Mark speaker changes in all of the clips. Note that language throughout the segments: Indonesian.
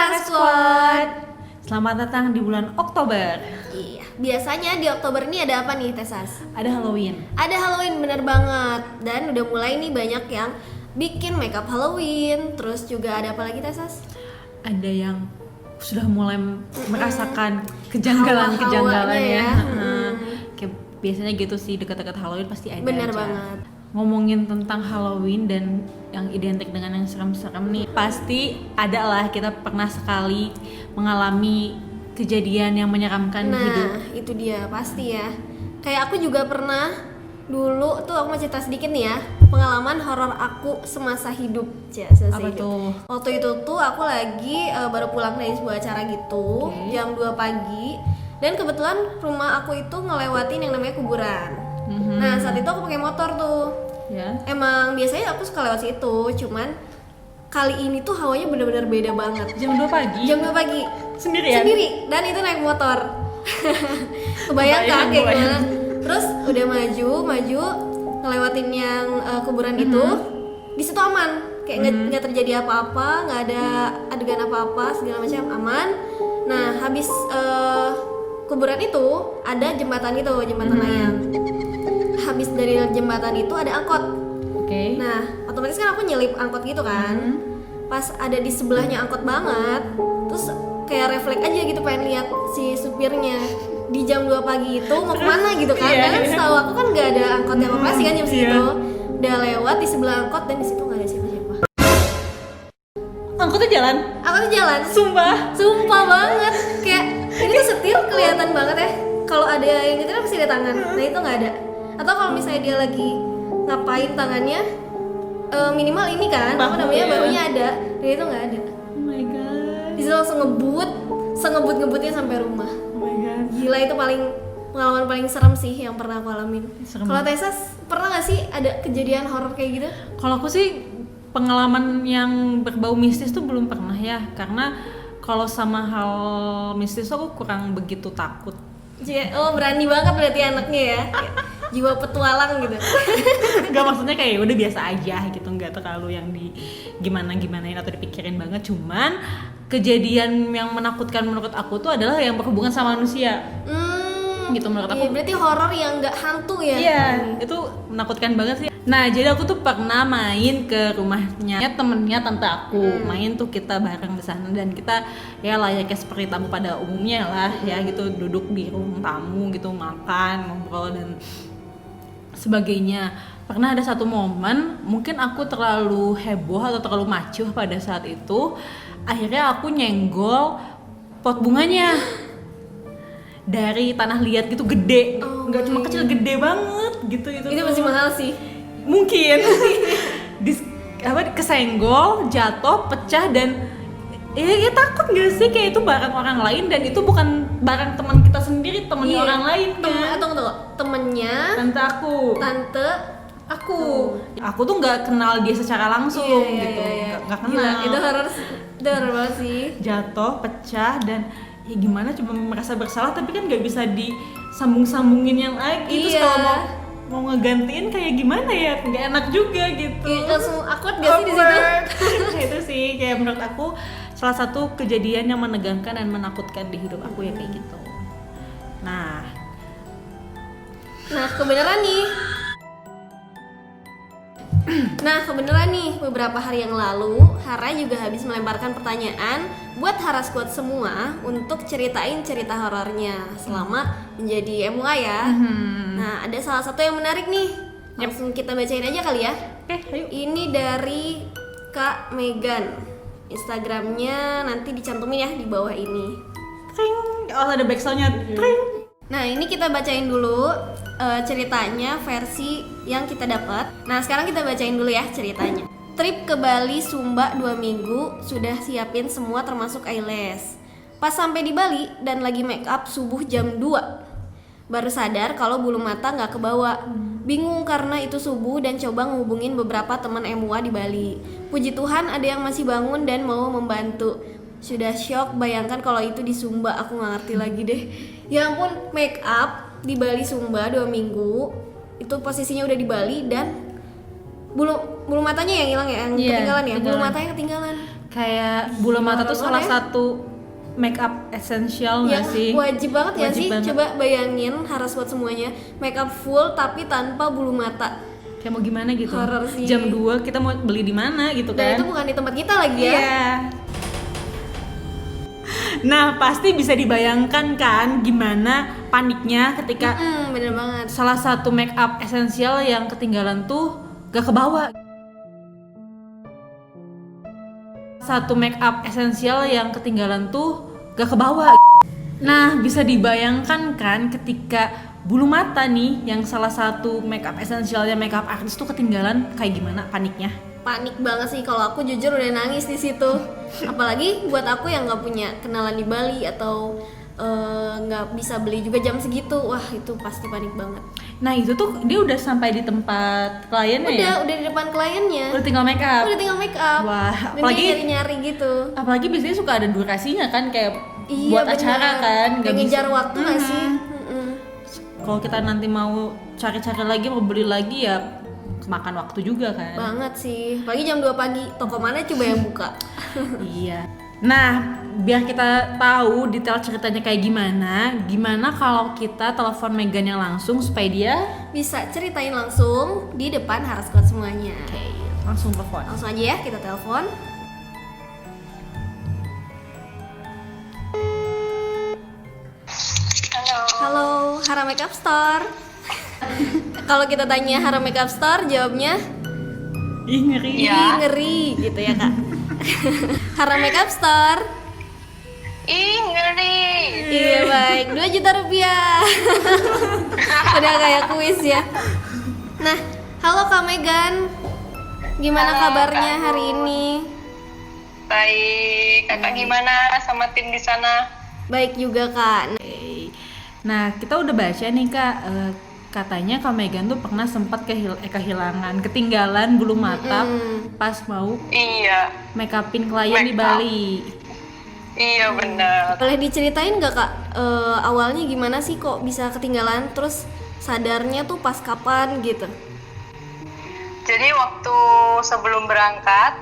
Speaker 1: Hara Squad. Selamat datang di bulan Oktober.
Speaker 2: Iya, biasanya di Oktober ini ada apa nih, Tesas?
Speaker 1: Ada Halloween.
Speaker 2: Ada Halloween, bener banget. Dan udah mulai nih banyak yang bikin makeup Halloween. Terus juga ada apa lagi, Tesas?
Speaker 1: Ada yang sudah mulai merasakan kejanggalan-kejanggalan ya. Kayak biasanya gitu sih, dekat-dekat Halloween pasti ada.
Speaker 2: Bener
Speaker 1: aja.
Speaker 2: banget.
Speaker 1: Ngomongin tentang Halloween dan yang identik dengan yang serem-serem nih, pasti ada lah, kita pernah sekali mengalami kejadian yang menyeramkan di hidup.
Speaker 2: Nah, itu dia, pasti ya. Kayak aku juga pernah dulu tuh, aku mau cerita sedikit nih ya, pengalaman horor aku semasa hidup.
Speaker 1: Apa tuh?
Speaker 2: Waktu itu tuh aku lagi baru pulang dari sebuah acara gitu, jam 2 pagi. Dan kebetulan rumah aku itu ngelewatin yang namanya kuburan. Nah, saat itu aku pakai motor tuh.
Speaker 1: Ya.
Speaker 2: Emang biasanya aku suka lewat situ, cuman kali ini tuh hawanya benar-benar beda banget.
Speaker 1: Jam 2 pagi?
Speaker 2: Jam 2 pagi.
Speaker 1: Sendirian?
Speaker 2: Sendiri, dan itu naik motor. Kebayang kan kayak gimana? Terus udah maju, ngelewatin yang kuburan itu. Di situ aman, kayak nggak terjadi apa-apa, nggak ada adegan apa-apa, segala macam aman. Nah, habis kuburan itu ada jembatan itu, jembatan layang. Habis dari jembatan itu ada angkot.
Speaker 1: Oke.
Speaker 2: Nah, otomatis kan aku nyelip angkot gitu kan. Pas ada di sebelahnya angkot banget, terus kayak refleks aja gitu pengen lihat si supirnya di jam 2 pagi itu mau kemana gitu kan. Karena setahu aku kan nggak ada angkot yang operasi kan jam segitu. Udah lewat di sebelah angkot dan di situ nggak ada siapa-siapa.
Speaker 1: Angkotnya jalan?
Speaker 2: Angkotnya jalan.
Speaker 1: Sumpah
Speaker 2: Banget. Kayak ini tuh setir kelihatan banget ya. Kalau ada yang gitu kan pasti ada tangan. Nah, itu nggak ada. Atau kalau misalnya dia lagi ngapain tangannya, minimal ini kan bahunya ada, dan itu nggak ada.
Speaker 1: Oh my god.
Speaker 2: Di situ langsung sengebut-ngebutnya sampai rumah.
Speaker 1: Oh my god.
Speaker 2: Gila, itu pengalaman paling serem sih yang pernah aku alamin. Kalau Tesas pernah nggak sih ada kejadian horor kayak gitu?
Speaker 1: Kalau aku sih pengalaman yang berbau mistis tuh belum pernah ya, karena kalau sama hal mistis tuh aku kurang begitu takut.
Speaker 2: Oh, berani banget berarti anaknya ya. Kayak jiwa petualang gitu.
Speaker 1: Gak, maksudnya kayak udah biasa aja gitu, nggak terlalu yang di gimanain atau dipikirin banget. Cuman kejadian yang menakutkan menurut aku tuh adalah yang berhubungan sama manusia. Gitu menurut aku.
Speaker 2: Iya, berarti horor yang nggak hantu ya?
Speaker 1: Iya, itu menakutkan banget sih. Nah, jadi aku tuh pernah main ke rumahnya temennya tante aku. Main tuh kita bareng di sana, dan kita ya layaknya seperti tamu pada umumnya lah ya gitu, duduk di ruang tamu gitu, makan, ngobrol dan sebagainya. Pernah ada satu momen, mungkin aku terlalu heboh atau terlalu macuh pada saat itu, akhirnya aku nyenggol pot bunganya dari tanah liat gitu, gede, nggak cuma kecil, gede banget gitu.
Speaker 2: Itu masih mahal sih.
Speaker 1: Mungkin kesenggol, jatuh, pecah, dan ya takut gak sih, kayak itu barang orang lain dan itu bukan barang teman kita sendiri, temennya orang lain.
Speaker 2: Tunggu, temennya
Speaker 1: tante aku tuh nggak kenal dia secara langsung gitu. Nggak kenal.
Speaker 2: Gila, itu horor banget sih.
Speaker 1: Jatuh, pecah, dan ya gimana, coba merasa bersalah tapi kan nggak bisa disambung-sambungin yang lagi. Terus kalau mau ngegantiin kayak gimana ya, nggak enak juga gitu.
Speaker 2: Langsung awkward gak sih di situ?
Speaker 1: Itu sih kayak menurut aku salah satu kejadian yang menegangkan dan menakutkan di hidup aku ya, kayak gitu. Nah
Speaker 2: kebenaran nih, beberapa hari yang lalu Hara juga habis melemparkan pertanyaan buat Hara Squad semua untuk ceritain cerita horornya selama menjadi MUA ya. Nah, ada salah satu yang menarik nih. Langsung kita bacain aja kali ya.
Speaker 1: Oke, ayo.
Speaker 2: Ini dari Kak Megan. Instagramnya nanti dicantumin ya di bawah ini.
Speaker 1: Tring. Oh, ada backsoundnya. Tring.
Speaker 2: Nah, ini kita bacain dulu ceritanya versi yang kita dapat. Nah, sekarang kita bacain dulu ya ceritanya. Trip ke Bali Sumba 2 minggu, sudah siapin semua termasuk eyelash. Pas sampai di Bali dan lagi make up subuh jam 2, baru sadar kalau bulu mata nggak kebawa. Bingung karena itu subuh dan coba ngehubungin beberapa teman MUA di Bali. Puji Tuhan ada yang masih bangun dan mau membantu. Sudah shock, bayangkan kalau itu di Sumba, aku nggak ngerti lagi deh. Ya ampun, make up di Bali Sumba 2 minggu, itu posisinya udah di Bali dan bulu matanya yang hilang ya, yang ketinggalan ya, bulu matanya ketinggalan.
Speaker 1: Kayak bulu mata tuh salah satu make up essential nggak sih?
Speaker 2: Wajib banget ya
Speaker 1: Wajib
Speaker 2: sih.
Speaker 1: banget.
Speaker 2: Coba bayangin harus buat semuanya make up full tapi tanpa bulu mata.
Speaker 1: Kayak mau gimana gitu?
Speaker 2: Horor sih.
Speaker 1: Jam 2 kita mau beli di mana gitu
Speaker 2: Dan
Speaker 1: kan?
Speaker 2: itu bukan di tempat kita lagi ya.
Speaker 1: Iya. Nah, pasti bisa dibayangkan kan gimana paniknya ketika
Speaker 2: Bener banget.
Speaker 1: salah satu make up esensial yang ketinggalan tuh gak kebawa. Satu make up esensial yang ketinggalan tuh gak kebawa. Nah, bisa dibayangkan kan ketika bulu mata nih yang salah satu make up esensialnya make up artist tuh ketinggalan, kayak gimana paniknya?
Speaker 2: Panik banget sih, kalau aku jujur udah nangis di situ. Apalagi buat aku yang nggak punya kenalan di Bali atau nggak bisa beli juga jam segitu, wah itu pasti panik banget.
Speaker 1: Nah, itu tuh dia udah sampai di tempat kliennya ya?
Speaker 2: Udah di depan kliennya.
Speaker 1: Udah tinggal make up.
Speaker 2: Udah tinggal make up.
Speaker 1: Wah,
Speaker 2: Dan
Speaker 1: apalagi
Speaker 2: dia nyari-nyari gitu.
Speaker 1: apalagi biasanya suka ada durasinya kan, kayak
Speaker 2: Iya,
Speaker 1: buat
Speaker 2: bener.
Speaker 1: acara kan,
Speaker 2: Kayak ngejar waktu nggak sih?
Speaker 1: Kalau kita nanti mau cari-cari lagi, mau beli lagi ya kemakan waktu juga kan.
Speaker 2: Banget sih. Pagi jam 2 pagi, toko mana coba yang buka?
Speaker 1: Iya. Nah, biar kita tahu detail ceritanya kayak gimana kalau kita telepon Megan-nya langsung supaya dia
Speaker 2: Bisa ceritain langsung di depan Haras Kuat semuanya.
Speaker 1: langsung telepon.
Speaker 2: Langsung aja ya kita telepon. Halo, Hara Makeup Store. Kalau kita tanya Hara Makeup Store, jawabnya
Speaker 1: Ih, ngeri.
Speaker 2: ih ngeri gitu ya kak. Hara Makeup Store.
Speaker 3: Ih, ngeri.
Speaker 2: Iya baik, 2 juta rupiah. Udah kayak kuis ya. Nah, halo Kak Megan. Gimana
Speaker 3: Halo,
Speaker 2: kabarnya
Speaker 3: Kak
Speaker 2: hari
Speaker 3: Nur.
Speaker 2: ini?
Speaker 3: Baik, kakak gimana sama tim di sana?
Speaker 2: Baik juga Kak.
Speaker 1: Nah, kita udah baca nih Kak, katanya Kak Megan tuh pernah sempat kehilangan, ketinggalan bulu mata pas mau
Speaker 3: Iya,
Speaker 1: make upin klien di
Speaker 3: Make up.
Speaker 1: Bali.
Speaker 3: iya benar.
Speaker 2: Boleh diceritain gak Kak, awalnya gimana sih kok bisa ketinggalan, terus sadarnya tuh pas kapan gitu?
Speaker 3: Jadi waktu sebelum berangkat,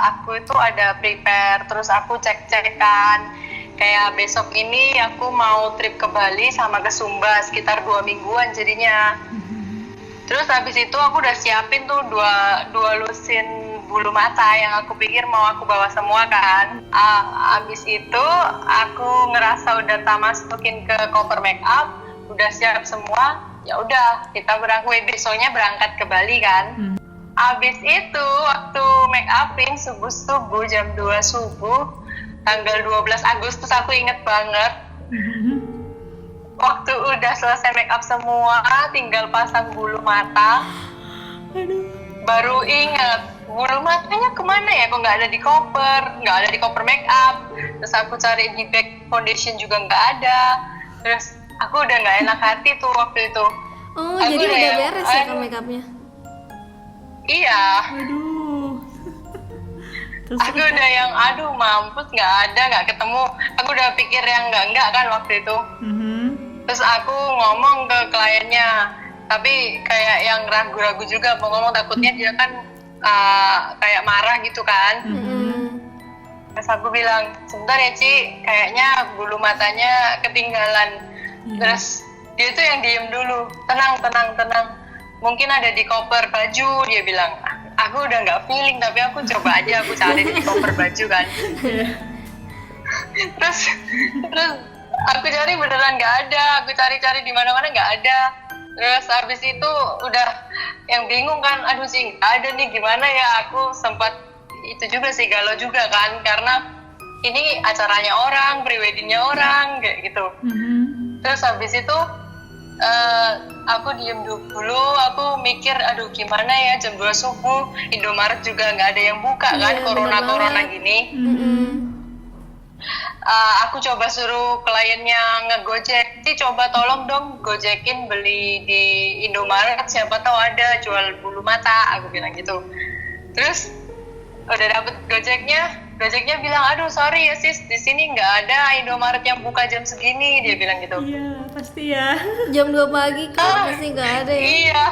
Speaker 3: aku itu ada prepare, terus aku cek-cekan. Kayak besok ini aku mau trip ke Bali sama ke Sumba sekitar 2 mingguan jadinya. Terus habis itu aku udah siapin tuh dua lusin bulu mata yang aku pikir mau aku bawa semua kan. Habis itu aku ngerasa udah tak masukin ke koper make up, udah siap semua. Ya udah kita besoknya berangkat ke Bali kan. Habis itu waktu make upin subuh jam 2 subuh tanggal 12 Agustus aku inget banget. Waktu udah selesai make up semua, tinggal pasang bulu mata. Baru inget bulu matanya kemana ya? Kok nggak ada di koper make up. Terus aku cari di bag foundation juga nggak ada. Terus aku udah nggak enak hati tuh waktu itu.
Speaker 2: Oh,
Speaker 3: Aku
Speaker 2: jadi udah
Speaker 3: yang,
Speaker 2: beres ya Kak
Speaker 3: aduh.
Speaker 2: make upnya?
Speaker 3: Iya.
Speaker 1: Aduh. Terus
Speaker 3: Aku udah yang mampus nggak ketemu. Aku udah pikir yang enggak kan waktu itu. Terus aku ngomong ke kliennya, tapi kayak yang ragu-ragu juga mau ngomong, takutnya dia kan kayak marah gitu kan. Terus aku bilang, sebentar ya Ci, kayaknya bulu matanya ketinggalan. Terus dia tuh yang diem dulu, tenang. Mungkin ada di koper baju, dia bilang. Aku udah nggak feeling, tapi aku coba aja aku cari di koper baju kan. terus aku cari beneran nggak ada, aku cari di mana-mana nggak ada. Terus habis itu udah yang bingung kan, aduh sih nggak ada nih, gimana ya? Aku sempat itu juga sih galau juga kan, karena ini acaranya orang, preweddingnya orang kayak gitu. Terus habis itu aku diem dulu, aku mikir aduh gimana ya, jam 2 subuh Indomaret juga nggak ada yang buka kan,
Speaker 2: Iya,
Speaker 3: corona gini. Aku coba suruh kliennya ngegojek, Ci coba tolong dong gojekin beli di Indomaret, siapa tahu ada jual bulu mata, aku bilang gitu. Terus udah dapet Gojeknya bilang, aduh sorry ya sis, di sini nggak ada Indomaret yang buka jam segini, dia bilang gitu.
Speaker 1: Iya, pasti ya.
Speaker 2: Jam 2 pagi Kak, pasti nggak ada ya?
Speaker 3: Iya.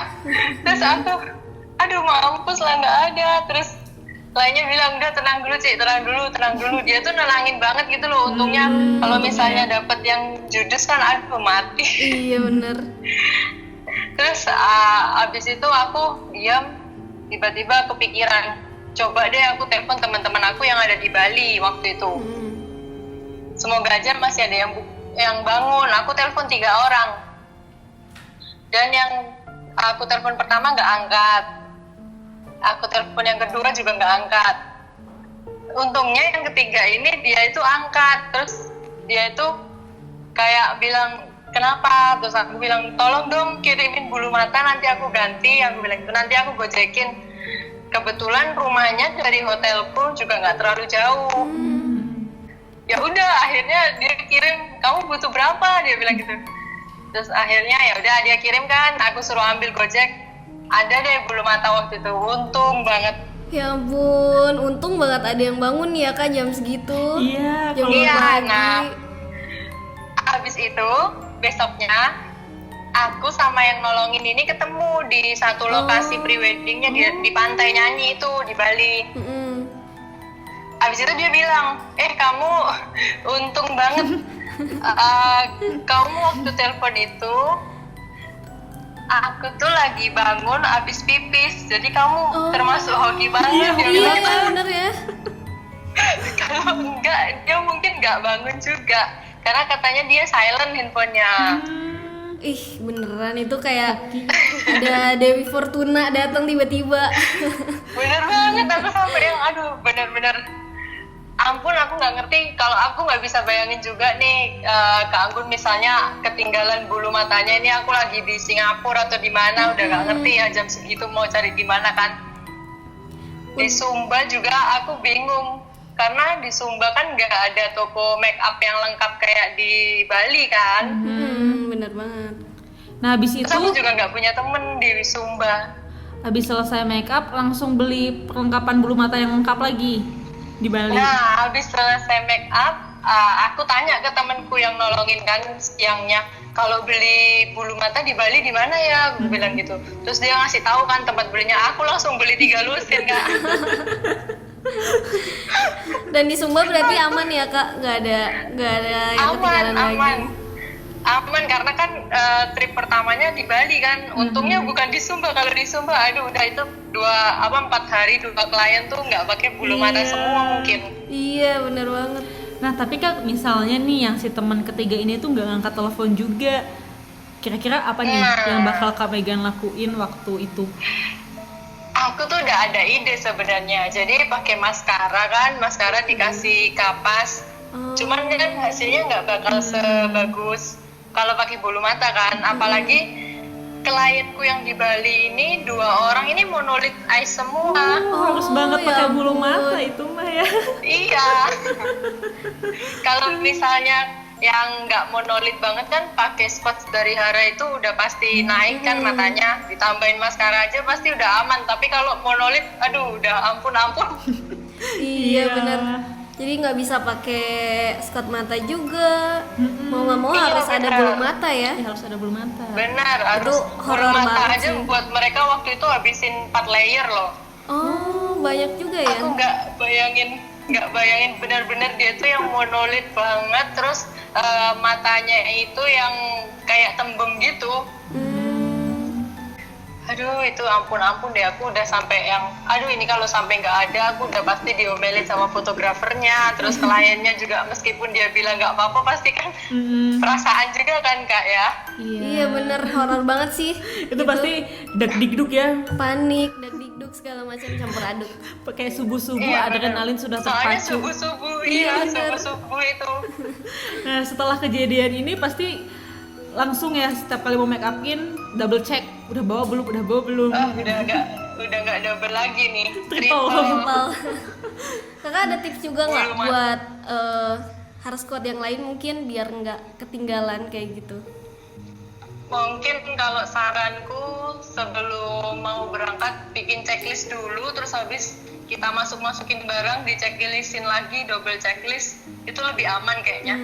Speaker 3: Terus aku, aduh mampus lah nggak ada. Terus lainnya bilang udah tenang dulu Cik, tenang dulu. Dia tuh nenangin banget gitu loh. Untungnya kalau misalnya dapet yang judes kan aduh mati.
Speaker 2: Iya bener.
Speaker 3: Terus abis itu aku diam, tiba-tiba kepikiran, coba deh aku telepon teman-teman aku yang ada di Bali waktu itu. Semoga aja masih ada yang bangun. Aku telepon 3 orang, dan yang aku telepon pertama nggak angkat, aku telepon yang kedua juga nggak angkat. Untungnya yang ketiga ini dia itu angkat, terus dia itu kayak bilang kenapa, terus aku bilang tolong dong kirimin bulu mata nanti aku ganti, aku bilang itu nanti aku gojekin. Kebetulan rumahnya dari hotelku juga nggak terlalu jauh. Ya udah akhirnya dia kirim, kamu butuh berapa, dia bilang gitu. Terus akhirnya ya udah dia kirim kan, aku suruh ambil Gojek, ada deh bulu mata waktu itu. Untung banget.
Speaker 2: Ya ampun, untung banget ada yang bangun ya Kak jam segitu.
Speaker 1: Iya,
Speaker 2: Jam
Speaker 1: kalau
Speaker 3: Iya,
Speaker 2: pagi.
Speaker 3: nah habis itu besoknya aku sama yang nolongin ini ketemu di satu lokasi preweddingnya di Pantai Nyanyi itu di Bali. Habis itu dia bilang, kamu untung banget. Kamu waktu telepon itu aku tuh lagi bangun abis pipis, jadi kamu termasuk hoki banget. Dia bilang,
Speaker 2: Iya bener ya.
Speaker 3: kalau enggak dia mungkin nggak bangun juga, karena katanya dia silent handphonenya.
Speaker 2: Ih beneran itu kayak ada Dewi Fortuna datang tiba-tiba.
Speaker 3: Bener banget, aku sampai yang aduh bener-bener ampun, aku nggak ngerti. Kalau aku nggak bisa bayangin juga nih, Kak Anggun misalnya ketinggalan bulu matanya ini, aku lagi di Singapura atau di mana, udah nggak ngerti ya jam segitu mau cari di mana kan. Di Sumba juga aku bingung, karena di Sumba kan nggak ada toko make up yang lengkap kayak di Bali kan.
Speaker 2: Bener banget.
Speaker 1: Nah, habis itu
Speaker 3: Terus aku juga nggak punya temen di Sumba.
Speaker 1: habis selesai make up langsung beli perlengkapan bulu mata yang lengkap lagi di Bali.
Speaker 3: Nah, habis selesai make up, aku tanya ke temenku yang nolongin kan siangnya, kalau beli bulu mata di Bali di mana ya? Aku bilang gitu. Terus dia ngasih tahu kan tempat belinya. Aku langsung beli 3 lusin Kak.
Speaker 2: Dan di Sumba berarti aman ya Kak, nggak ada yang ketinggalan lagi.
Speaker 3: Aman karena kan trip pertamanya di Bali kan. Untungnya bukan di Sumba. Kalau di Sumba aduh udah itu 4 hari 2 klien tuh nggak pakai bulu mata semua mungkin.
Speaker 2: Iya bener banget.
Speaker 1: Nah, tapi Kak, misalnya nih yang si teman ketiga ini tuh nggak ngangkat telepon juga. Kira-kira apa nih yang bakal Kak Megan lakuin waktu itu?
Speaker 3: Aku tuh udah ada ide sebenarnya. Jadi pakai maskara dikasih kapas. Cuman kan hasilnya nggak bakal sebagus kalau pakai bulu mata kan. Apalagi klienku yang di Bali ini 2 orang ini monolit eyes semua.
Speaker 1: Harus banget pakai bulu mata itu mah ya.
Speaker 3: Iya. Kalau misalnya yang nggak monolit banget kan pakai spots dari Hara itu udah pasti naik kan matanya, ditambahin maskara aja pasti udah aman. Tapi kalau monolit aduh udah ampun.
Speaker 2: Iya bener. Jadi nggak bisa pakai scut mata juga. Mau nggak mau harus ada bulu mata ya.
Speaker 1: Iya, harus ada bulu mata.
Speaker 3: Benar, harus
Speaker 2: Itu
Speaker 3: bulu
Speaker 2: horor
Speaker 3: mata
Speaker 2: banget
Speaker 3: aja
Speaker 2: sih.
Speaker 3: buat mereka waktu itu habisin 4 layer loh.
Speaker 2: Oh banyak juga ya.
Speaker 3: Aku nggak bayangin benar-benar dia tuh yang monolit banget, terus matanya itu yang kayak tembem gitu. Aduh itu ampun deh, aku udah sampai yang aduh ini kalau sampai nggak ada aku udah pasti diomelin sama fotografernya, terus kliennya juga meskipun dia bilang nggak apa-apa pasti kan perasaan juga kan Kak ya.
Speaker 2: Iya bener, horor banget sih.
Speaker 1: Itu pasti deg-digduk ya.
Speaker 2: Panik, deg-digduk segala macam campur aduk.
Speaker 1: Pakai subuh-subuh
Speaker 3: Iya,
Speaker 1: adrenalin sudah
Speaker 3: Soalnya
Speaker 1: terpacu.
Speaker 3: subuh-subuh,
Speaker 2: Iya, bener.
Speaker 3: subuh-subuh itu.
Speaker 1: Nah, setelah kejadian ini pasti langsung ya setiap kali mau make upin double check udah bawa belum.
Speaker 3: Udah nggak double lagi nih.
Speaker 1: Triple.
Speaker 2: Kakak ada tips juga nggak
Speaker 3: Bulu mata.
Speaker 2: buat harus kuat yang lain mungkin biar nggak ketinggalan kayak gitu?
Speaker 3: Mungkin kalau saranku sebelum mau berangkat bikin checklist dulu, terus habis kita masukin barang di checklistin lagi, double checklist itu lebih aman kayaknya.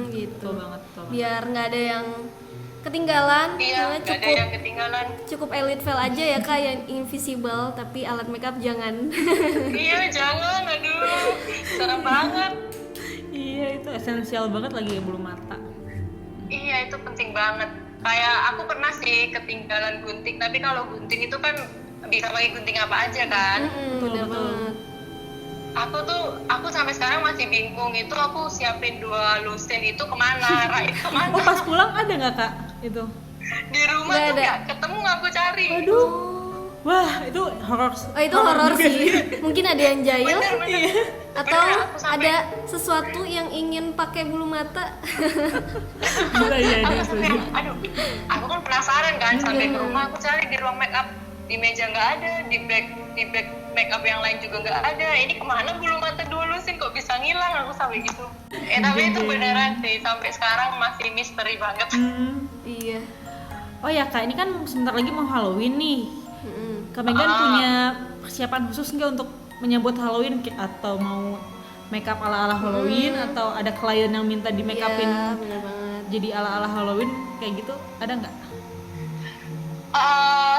Speaker 2: Gitu.
Speaker 1: Betul banget.
Speaker 2: Biar nggak ada yang ketinggalan.
Speaker 3: Iya,
Speaker 2: Soalnya
Speaker 3: nggak ada yang ketinggalan.
Speaker 2: cukup elite veil aja ya kak yang invisible, tapi alat makeup jangan.
Speaker 3: Iya, jangan, aduh, serem banget.
Speaker 1: Iya, itu esensial banget lagi ya bulu mata.
Speaker 3: Iya, itu penting banget. Kayak aku pernah sih ketinggalan gunting, tapi kalau gunting itu kan bisa pakai gunting apa aja kan.
Speaker 2: Bener banget.
Speaker 3: Aku sampai sekarang masih bingung, itu aku siapin 2 lusin itu kemana, Rai,
Speaker 1: Oh,
Speaker 3: kemana?
Speaker 1: pas pulang ada nggak kak itu?
Speaker 3: Di rumah
Speaker 2: Nggak
Speaker 3: tuh
Speaker 2: ada.
Speaker 3: nggak ketemu, aku cari.
Speaker 1: Aduh, wah itu horor.
Speaker 2: Oh itu horor
Speaker 1: juga
Speaker 2: sih. Mungkin ada yang jahil
Speaker 3: Bener.
Speaker 2: atau
Speaker 3: Bener, aku sampai-
Speaker 2: ada sesuatu yang ingin pakai bulu mata.
Speaker 1: Bisa ya,
Speaker 3: Aku
Speaker 1: itu
Speaker 3: sampai, aduh, aku kan penasaran kan, sampai ke rumah aku cari di ruang make up, di meja nggak ada, di bag make up yang lain juga nggak ada. Ini kemana bulu mata dulu sih, kok bisa ngilang, aku sampai gitu. Tapi itu beneran sih, sampai sekarang masih misteri banget.
Speaker 2: Iya.
Speaker 1: Oh ya kak, ini kan sebentar lagi mau Halloween nih.
Speaker 2: Mm-mm.
Speaker 1: Kak Megan punya persiapan khusus nggak untuk menyambut Halloween atau mau makeup ala-ala Halloween atau ada klien yang minta di make upin
Speaker 2: Iya, bener banget.
Speaker 1: jadi ala-ala Halloween kayak gitu, ada nggak?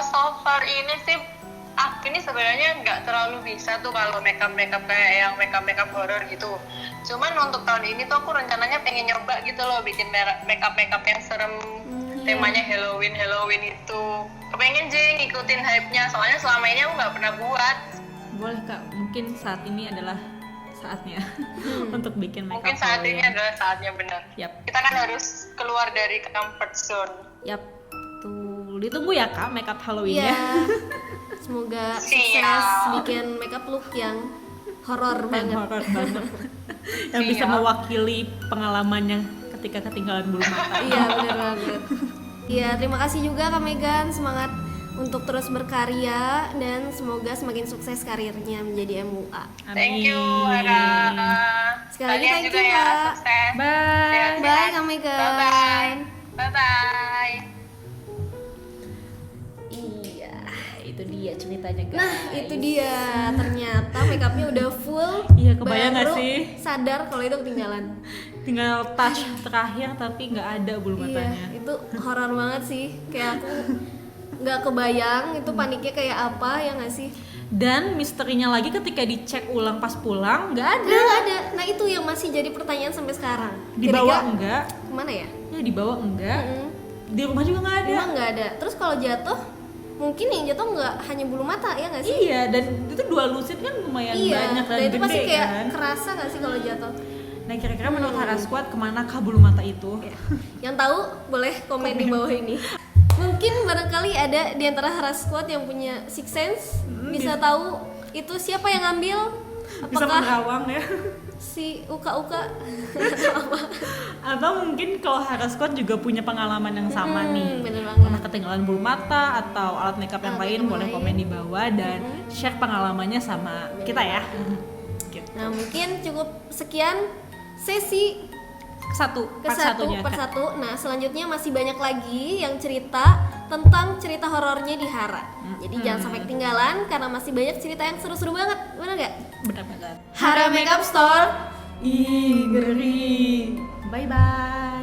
Speaker 3: So far ini sih, aku ini sebenarnya nggak terlalu bisa tuh kalau makeup kayak yang makeup horror gitu. Cuman untuk tahun ini tuh aku rencananya pengen nyoba gitu loh, bikin makeup yang serem, temanya Halloween itu. Kepengen sih ngikutin hype-nya, soalnya selama ini aku nggak pernah buat.
Speaker 1: Boleh kak, mungkin saat ini adalah saatnya untuk bikin makeup
Speaker 3: Mungkin saat ini
Speaker 1: Halloween.
Speaker 3: adalah saatnya, benar.
Speaker 1: Yap.
Speaker 3: Kita kan harus keluar dari comfort zone.
Speaker 1: Yap, tuh ditunggu ya kak makeup Halloween
Speaker 2: Iya.
Speaker 1: ya.
Speaker 2: Semoga
Speaker 3: Siap.
Speaker 2: sukses bikin makeup look yang horor
Speaker 1: Yang
Speaker 2: banget.
Speaker 1: horor banget. Yang bisa
Speaker 3: Siap.
Speaker 1: mewakili pengalamannya ketika ketinggalan bulu mata.
Speaker 2: Iya bener banget. Iya terima kasih juga Kak Megan, semangat untuk terus berkarya dan semoga semakin sukses karirnya menjadi MUA.
Speaker 3: Thank you, Ara.
Speaker 2: Sekali lagi
Speaker 3: Kalian
Speaker 2: thank
Speaker 3: juga
Speaker 2: you,
Speaker 3: ya,
Speaker 2: Kak.
Speaker 3: sukses.
Speaker 1: Bye.
Speaker 3: Sehat-sehat.
Speaker 2: Bye Kak Megan.
Speaker 3: Bye-bye. Bye-bye.
Speaker 1: Iya, itu dia ceritanya guys.
Speaker 2: Nah itu dia, ternyata makeupnya udah full.
Speaker 1: Iya, kebayang nggak
Speaker 2: baru
Speaker 1: sih?
Speaker 2: sadar kalau itu ketinggalan.
Speaker 1: Tinggal touch terakhir tapi nggak ada bulu matanya.
Speaker 2: Iya, itu horor banget sih. Kayak aku nggak kebayang itu paniknya kayak apa ya nggak sih?
Speaker 1: Dan misterinya lagi ketika dicek ulang pas pulang nggak ada.
Speaker 2: Nggak ada. Nah itu yang masih jadi pertanyaan sampai sekarang.
Speaker 1: Dibawa
Speaker 2: Kira-kira
Speaker 1: enggak?
Speaker 2: kemana ya?
Speaker 1: Ya dibawa enggak?
Speaker 2: Mm-mm.
Speaker 1: Di rumah juga nggak ada.
Speaker 2: Emang nggak ada. Terus kalau jatuh, mungkin yang jatuh nggak hanya bulu mata ya nggak sih?
Speaker 1: Iya, dan itu 2 lusin kan lumayan
Speaker 2: Iya.
Speaker 1: banyak dan
Speaker 2: Dan itu
Speaker 1: gede
Speaker 2: pasti kayak
Speaker 1: kan.
Speaker 2: kerasa nggak sih kalau jatuh?
Speaker 1: Nah kira-kira menurut Hara Squad kemana kah bulu mata itu?
Speaker 2: Ya. Yang tahu boleh komen di bawah ini. Mungkin barangkali ada di antara Hara Squad yang punya six sense bisa tahu itu siapa yang ngambil.
Speaker 1: Bisa
Speaker 2: Apakah
Speaker 1: menerawang ya.
Speaker 2: si Uka-Uka
Speaker 1: Atau mungkin kalau Hara Squad juga punya pengalaman yang sama nih,
Speaker 2: bener banget.
Speaker 1: pernah ketinggalan bulu mata atau alat makeup yang
Speaker 2: Alat
Speaker 1: lain,
Speaker 2: makeup
Speaker 1: boleh
Speaker 2: lain.
Speaker 1: komen di bawah dan share pengalamannya sama kita ya. Gitu.
Speaker 2: Nah mungkin cukup sekian sesi
Speaker 1: Part satunya,
Speaker 2: per
Speaker 1: Kak.
Speaker 2: satu. Nah selanjutnya masih banyak lagi yang cerita tentang cerita horornya di Hara. Jadi jangan sampai ketinggalan karena masih banyak cerita yang seru-seru banget, bener nggak?
Speaker 1: Benar banget.
Speaker 2: Hara Makeup Store.
Speaker 1: Ih, ngeri. Bye bye.